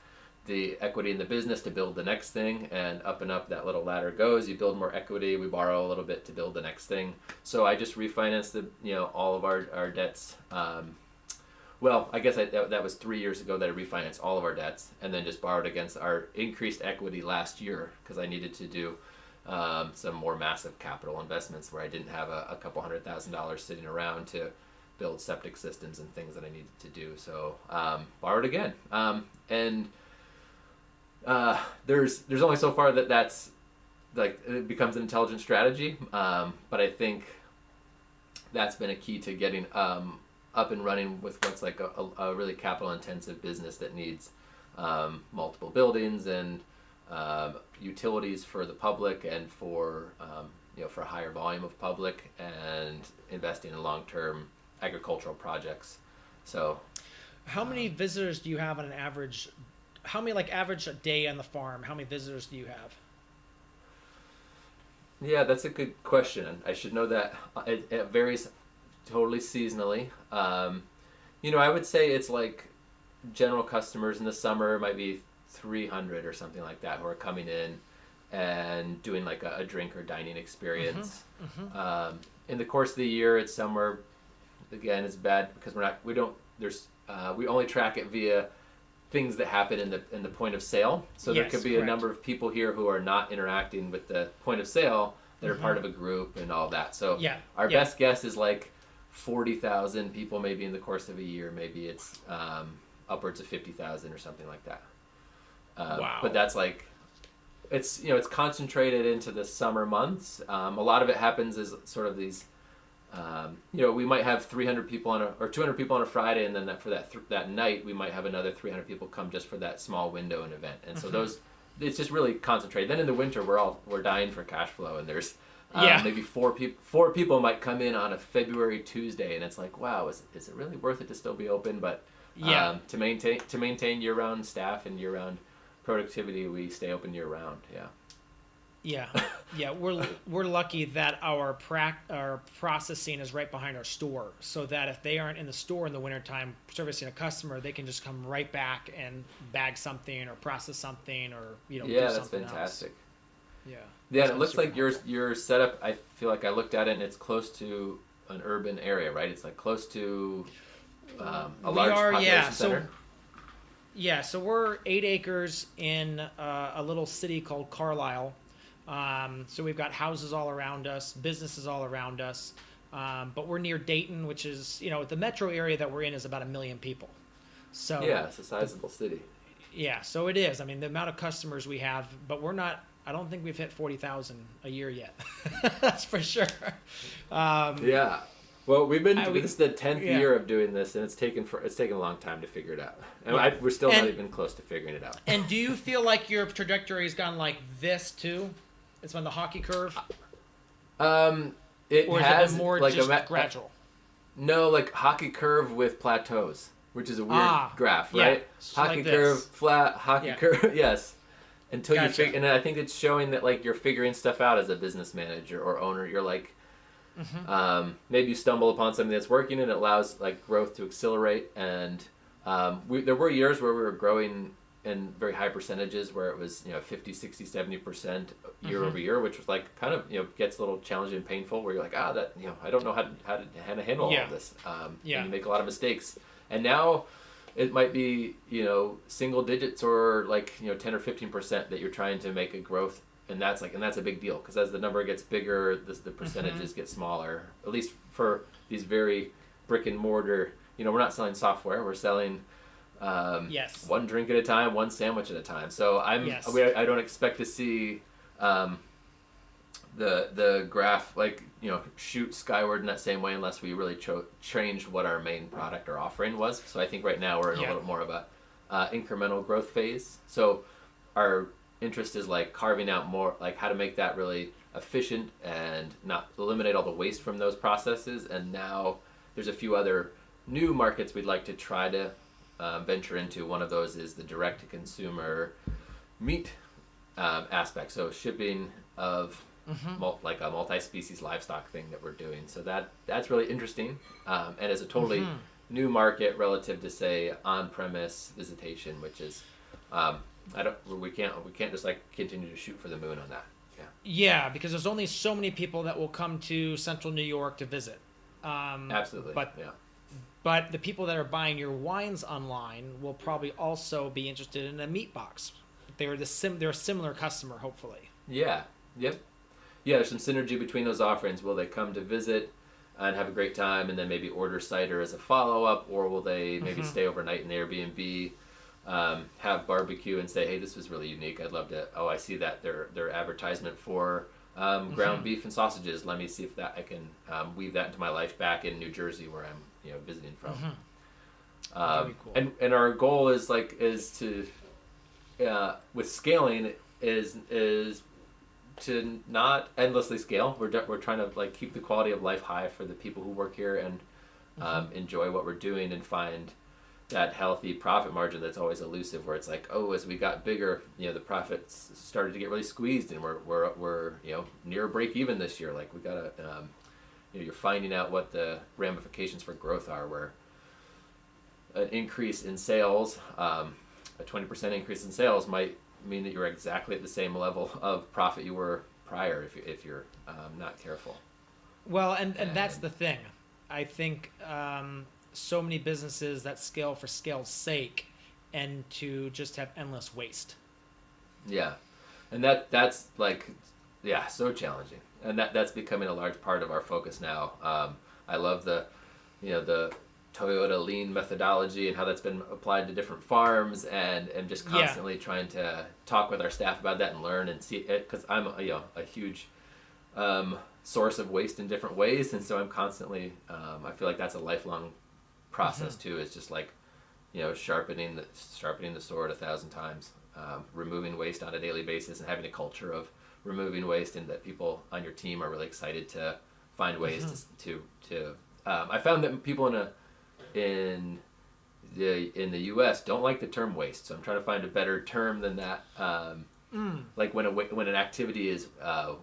the equity in the business to build the next thing, and up that little ladder goes. You build more equity, we borrow a little bit to build the next thing. So I just refinanced all of our debts. I guess that was 3 years ago that I refinanced all of our debts, and then just borrowed against our increased equity last year because I needed to do some more massive capital investments where I didn't have a couple $100,000 sitting around to build septic systems and things that I needed to do. So borrowed again, and there's only so far that's it becomes an intelligent strategy, but I think that's been a key to getting up and running with what's a really capital intensive business that needs multiple buildings and utilities for the public and for for a higher volume of public, and investing in long-term agricultural projects. So how many visitors do you have on an average? How many average a day on the farm? How many visitors do you have? Yeah, that's a good question. I should know that. It varies totally seasonally. I would say it's general customers in the summer might be 300 or something like that who are coming in and doing a drink or dining experience. In the course of the year, it's somewhere, again, it's bad because we only track it via things that happen in the point of sale. So there could be a number of people here who are not interacting with the point of sale that are part of a group and all that. So our best guess is 40,000 people maybe in the course of a year. Maybe it's upwards of 50,000 or something like that. Wow. But that's it's concentrated into the summer months. A lot of it happens as sort of these, we might have 300 people or 200 people on a Friday, and then that night we might have another 300 people come just for that small window and event. And so it's just really concentrated. Then in the winter we're dying for cash flow, and there's maybe four people might come in on a February Tuesday, and it's wow, is it really worth it to still be open? But to maintain year-round staff and year-round productivity, we stay open year round. Yeah. Yeah, we're lucky that our processing is right behind our store, so that if they aren't in the store in the wintertime servicing a customer, they can just come right back and bag something or process something or do that's something fantastic. Else. Yeah, and it looks like your setup. I feel like I looked at it, and it's close to an urban area, right? It's like close to a large population center. So we're 8 acres in a little city called Carlisle. So we've got houses all around us, businesses all around us, but we're near Dayton, which is, the metro area that we're in is about 1 million people. So yeah, it's a sizable city. Yeah, so it is. I mean, the amount of customers we have, but we're not. I don't think we've hit 40,000 a year yet. That's for sure. Yeah. Well, we've been. This is the 10th year of doing this, and it's taken a long time to figure it out, and we're still not even close to figuring it out. And do you feel like your trajectory has gone like this too? It's on the hockey curve. It has been more like just gradual. No, like hockey curve with plateaus, which is a weird graph, right? Hockey like curve, flat, hockey curve, yes. Until you figure, and I think it's showing that like you're figuring stuff out as a business manager or owner. You're like, maybe you stumble upon something that's working and it allows like growth to accelerate. And there were years where we were growing in very high percentages where it was 50, 60, 70% year over year, which was like kind of gets a little challenging and painful where you're like I don't know how to handle all of this, and you make a lot of mistakes. And now it might be single digits or like 10 or 15% that you're trying to make a growth, and that's a big deal because as the number gets bigger, the percentages get smaller. At least for these very brick and mortar, we're not selling software, we're selling one drink at a time, one sandwich at a time. So I don't expect to see the graph shoot skyward in that same way unless we really changed what our main product or offering was. So I think right now we're in a little more of a incremental growth phase. So our interest is like carving out more like how to make that really efficient and not eliminate all the waste from those processes. And now there's a few other new markets we'd like to try to venture into. One of those is the direct-to-consumer meat aspect, so shipping of like a multi-species livestock thing that we're doing. So that's really interesting, and is a totally new market relative to say on-premise visitation, which is we can't just like continue to shoot for the moon on that. Yeah, because there's only so many people that will come to Central New York to visit. Absolutely, But the people that are buying your wines online will probably also be interested in a meat box. They're a similar customer, hopefully. Yeah. Yep. Yeah, there's some synergy between those offerings. Will they come to visit and have a great time and then maybe order cider as a follow-up, or will they maybe stay overnight in the Airbnb, have barbecue and say, hey, this was really unique. I'd love to. Oh, I see that their advertisement for ground beef and sausages. Let me see if I can weave that into my life back in New Jersey where I'm visiting from. Very cool. And our goal is to with scaling is to not endlessly scale. We're trying to like keep the quality of life high for the people who work here and enjoy what we're doing and find that healthy profit margin that's always elusive, where it's like, oh, as we got bigger, the profits started to get really squeezed, and we're near break even this year. Like we gotta, you're finding out what the ramifications for growth are. Where an increase in sales, a 20% increase in sales might mean that you're exactly at the same level of profit you were prior if you're not careful. Well, and that's the thing. I think so many businesses that scale for scale's sake and to just have endless waste. Yeah. And that's like, so challenging. And that's becoming a large part of our focus now. I love the Toyota lean methodology and how that's been applied to different farms and just constantly trying to talk with our staff about that and learn and see it, because I'm a huge source of waste in different ways, and so I'm constantly I feel like that's a lifelong process too. It's just like sharpening the sword 1,000 times, removing waste on a daily basis and having a culture of removing waste, and that people on your team are really excited to find ways to I found that people in in the U.S. don't like the term waste, so I'm trying to find a better term than that. Like when an activity is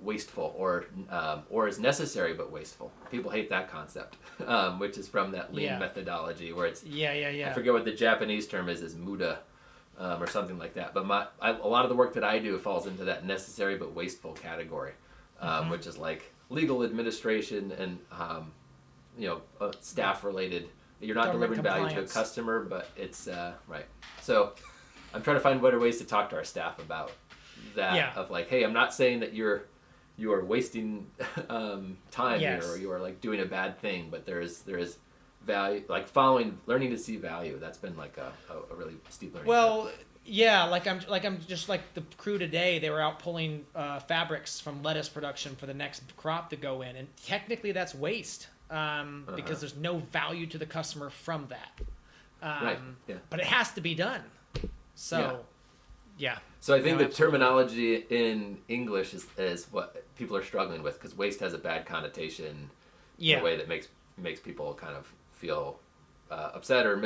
wasteful or is necessary but wasteful. People hate that concept, which is from that lean methodology where it's I forget what the Japanese term is muda. Or something like that. But a lot of the work that I do falls into that necessary but wasteful category, which is like legal administration and staff related. You're not delivering value to a customer, but it's right. So I'm trying to find better ways to talk to our staff about that. Of like, hey, I'm not saying that you are wasting time here, or you are like doing a bad thing, but there is value, like learning to see value. That's been like a really steep learning curve. I'm just like the crew today. They were out pulling fabrics from lettuce production for the next crop to go in, and technically that's waste because there's no value to the customer from that. Right. Yeah. But it has to be done. So, So I think the terminology in English is what people are struggling with, because waste has a bad connotation in a way that makes people kind of feel upset or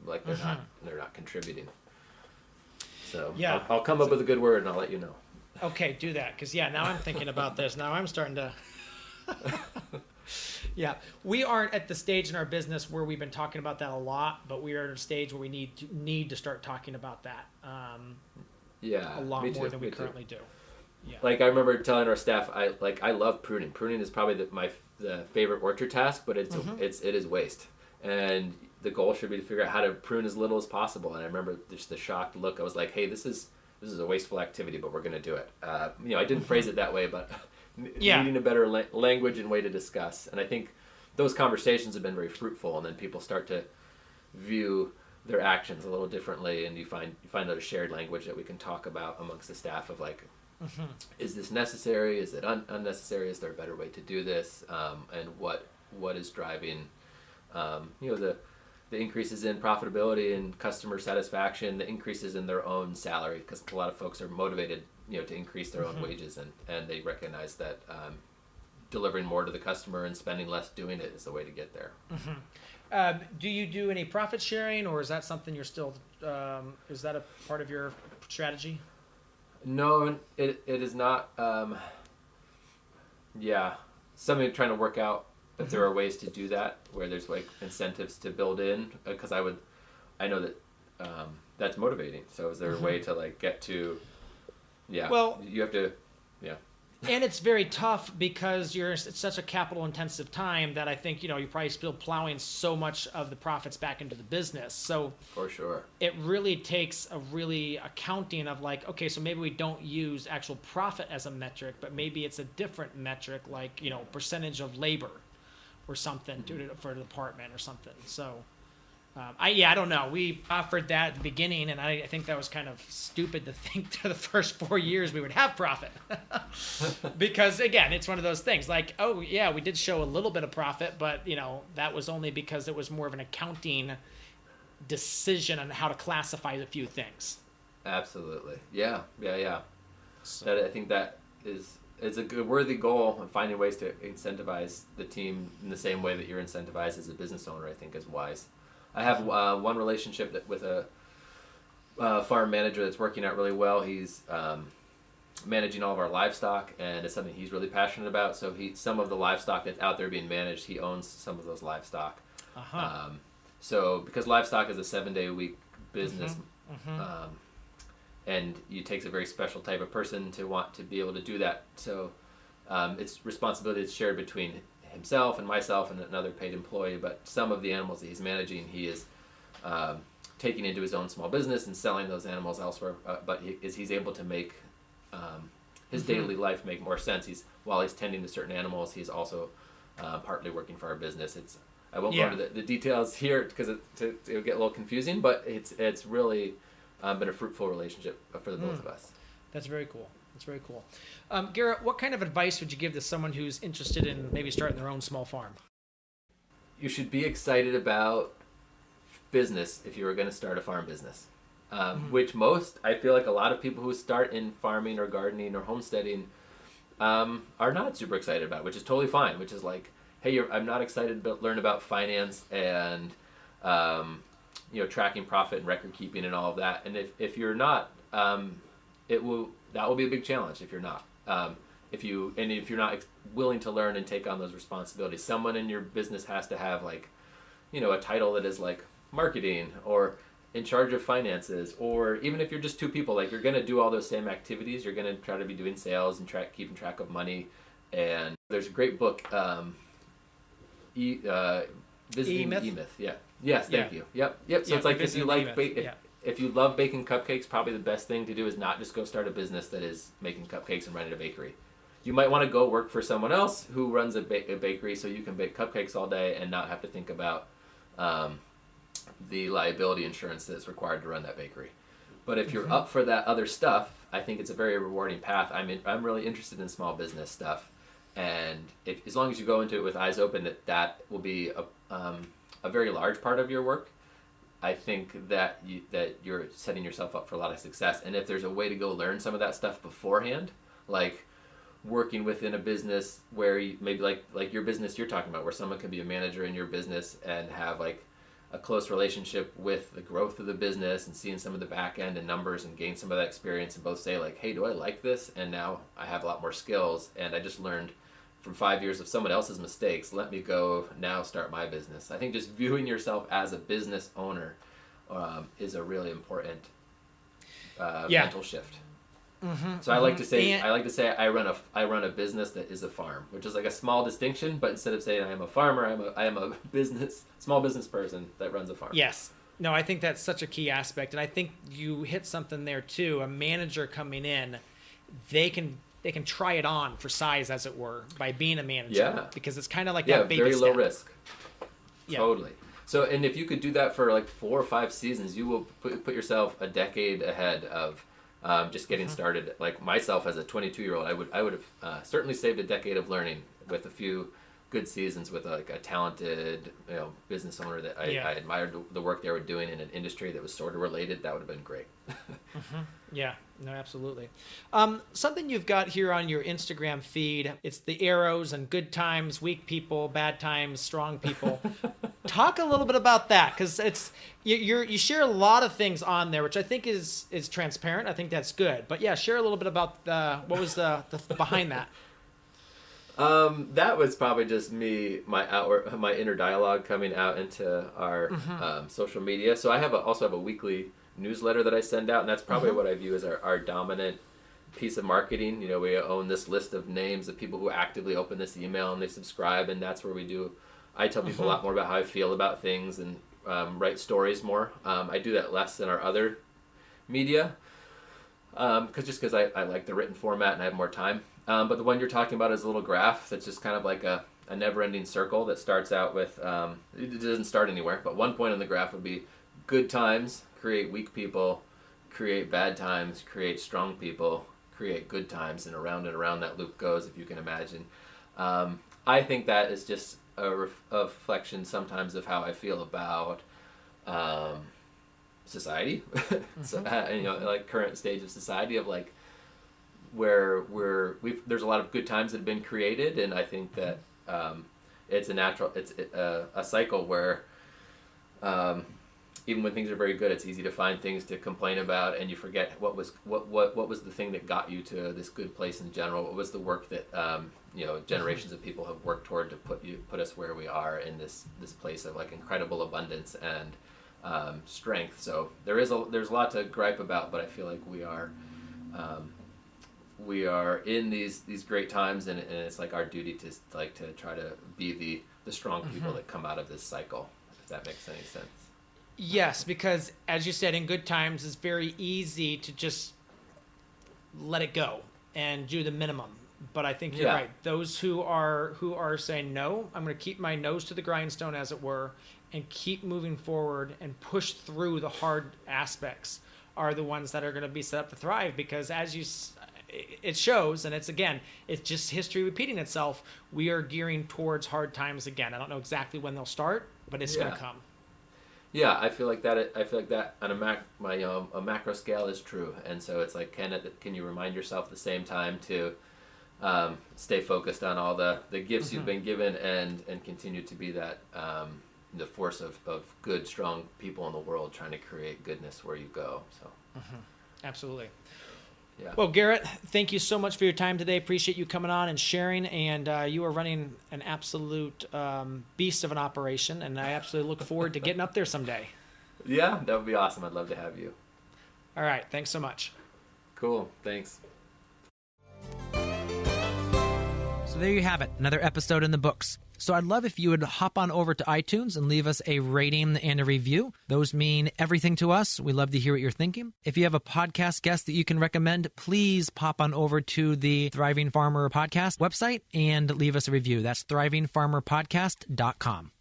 like they're not contributing. So I'll come up with a good word and I'll let you know. Okay, do that, because now I'm thinking about this. Now I'm starting to. We aren't at the stage in our business where we've been talking about that a lot, but we are at a stage where we need to start talking about that. A lot more than we currently do. Yeah. Like I remember telling our staff, I love pruning. Pruning is probably the favorite orchard task, but it is waste, and the goal should be to figure out how to prune as little as possible. And I remember just the shocked look. I was like, hey, this is a wasteful activity, but we're going to do it. I didn't phrase it that way, but needing a better language and way to discuss. And I think those conversations have been very fruitful, and then people start to view their actions a little differently, and you find a shared language that we can talk about amongst the staff of like, is this necessary? Is it unnecessary? Is there a better way to do this? And what is driving, the increases in profitability and customer satisfaction, the increases in their own salary, because a lot of folks are motivated, to increase their own wages, and they recognize that delivering more to the customer and spending less doing it is the way to get there. Do you do any profit sharing, or is that something you're still? Is that a part of your strategy? No, it is not. Something trying to work out if there are ways to do that where there's like incentives to build in, because I know that that's motivating. So is there a way to like get to? Yeah. Well, you have to. Yeah. And it's very tough because it's such a capital intensive time that I think, you're probably still plowing so much of the profits back into the business. So for sure, it really takes a really accounting of like, okay, so maybe we don't use actual profit as a metric, but maybe it's a different metric, like, percentage of labor or something for a department or something. So I don't know. We offered that at the beginning, and I think that was kind of stupid to think to the first 4 years we would have profit. Because, again, it's one of those things. Like, oh, yeah, we did show a little bit of profit, but, that was only because it was more of an accounting decision on how to classify a few things. Absolutely. Yeah. So, I think that it's a good, worthy goal, and finding ways to incentivize the team in the same way that you're incentivized as a business owner, I think, is wise. I have one relationship with a farm manager that's working out really well. He's managing all of our livestock, and it's something he's really passionate about. So some of the livestock that's out there being managed, he owns some of those livestock. So because livestock is a 7-day-a-week business, and it takes a very special type of person to want to be able to do that. So it's responsibility that's shared between himself and myself and another paid employee, but some of the animals that he's managing, he is taking into his own small business and selling those animals elsewhere. But he's able to make his daily life make more sense. While he's tending to certain animals, he's also partly working for our business. I won't go into the details here because it'll get a little confusing, but it's really been a fruitful relationship for the both of us. That's very cool. That's very cool. Garrett, what kind of advice would you give to someone who's interested in maybe starting their own small farm? You should be excited about business if you were going to start a farm business, which I feel like a lot of people who start in farming or gardening or homesteading are not super excited about, which is totally fine, which is like, hey, I'm not excited to learn about finance and tracking profit and record keeping and all of that. And if you're not, that will be a big challenge if you're not. If you're not willing to learn and take on those responsibilities, someone in your business has to have like, a title that is like marketing or in charge of finances, or even if you're just two people, like you're going to do all those same activities. You're going to try to be doing sales and keeping track of money. And there's a great book, Visiting E-Myth. Yeah. Yes. Thank you. Yep. So it's like if you love baking cupcakes, probably the best thing to do is not just go start a business that is making cupcakes and running a bakery. You might want to go work for someone else who runs a bakery so you can bake cupcakes all day and not have to think about the liability insurance that's required to run that bakery. But if you're up for that other stuff, I think it's a very rewarding path. I'm really interested in small business stuff, and as long as you go into it with eyes open, that will be a very large part of your work. I think that you're setting yourself up for a lot of success. And if there's a way to go learn some of that stuff beforehand, like working within a business where maybe like your business you're talking about, where someone can be a manager in your business and have like a close relationship with the growth of the business and seeing some of the back end and numbers and gain some of that experience and both say like, hey, do I like this? And now I have a lot more skills and I just learned from 5 years of someone else's mistakes. Let me go now start my business. I think just viewing yourself as a business owner is a really important mental shift. So I like to say I run a business that is a farm, which is like a small distinction, but instead of saying I am a farmer, I am a small business person that runs a farm. Yes. No, I think that's such a key aspect, and I think you hit something there too. A manager coming in, they can try it on for size, as it were, by being a manager, because it's kind of like that baby very step. low risk. Totally. So, and if you could do that for like 4 or 5 seasons, you will put yourself a decade ahead of just getting started. Like myself as a 22-year-old, I would have certainly saved a decade of learning with a few good seasons with like a talented business owner that I admired the work they were doing in an industry that was sort of related. That would have been great. Yeah, no, absolutely. Something you've got here on your Instagram feed, it's the arrows and good times, weak people, bad times, strong people. Talk a little bit about that, because it's you share a lot of things on there, which I think is transparent. I think that's good. But yeah, share a little bit about what was the behind that. That was probably just me, my inner dialogue coming out into our social media. So I also have a weekly newsletter that I send out, and that's probably what I view as our dominant piece of marketing. We own this list of names of people who actively open this email and they subscribe, and that's where I tell people a lot more about how I feel about things and write stories more. I do that less than our other media, because I like the written format and I have more time. But the one you're talking about is a little graph that's just kind of like a never-ending circle that starts out with, it doesn't start anywhere, but one point on the graph would be good times create weak people, create bad times, create strong people, create good times, and around that loop goes, if you can imagine. I think that is just a reflection sometimes of how I feel about society, so, like current stage of society of like, where there's a lot of good times that have been created, and I think that it's a cycle where even when things are very good, it's easy to find things to complain about, and you forget what was the thing that got you to this good place in general. What was the work that generations of people have worked toward to put us where we are in this place of like incredible abundance and strength. So there's a lot to gripe about, but I feel like we are in these great times, and it's like our duty to try to be the strong people that come out of this cycle, if that makes any sense. Yes, because as you said, in good times, it's very easy to just let it go and do the minimum. But I think you're right. Those who are saying, no, I'm going to keep my nose to the grindstone, as it were, and keep moving forward and push through the hard aspects are the ones that are going to be set up to thrive. Because it shows, and it's just history repeating itself. We are gearing towards hard times again. I don't know exactly when they'll start, but it's going to come. Yeah, I feel like that on a macro scale is true, and so it's like, can you remind yourself at the same time to stay focused on all the gifts you've been given and continue to be that the force of good, strong people in the world trying to create goodness where you go. So, Absolutely. yeah. Well, Garrett, thank you so much for your time today. Appreciate you coming on and sharing. And you are running an absolute beast of an operation, and I absolutely look forward to getting up there someday. Yeah, that would be awesome. I'd love to have you. All right. Thanks so much. Cool. Thanks. So there you have it, another episode in the books. So I'd love if you would hop on over to iTunes and leave us a rating and a review. Those mean everything to us. We love to hear what you're thinking. If you have a podcast guest that you can recommend, please pop on over to the Thriving Farmer Podcast website and leave us a review. That's thrivingfarmerpodcast.com.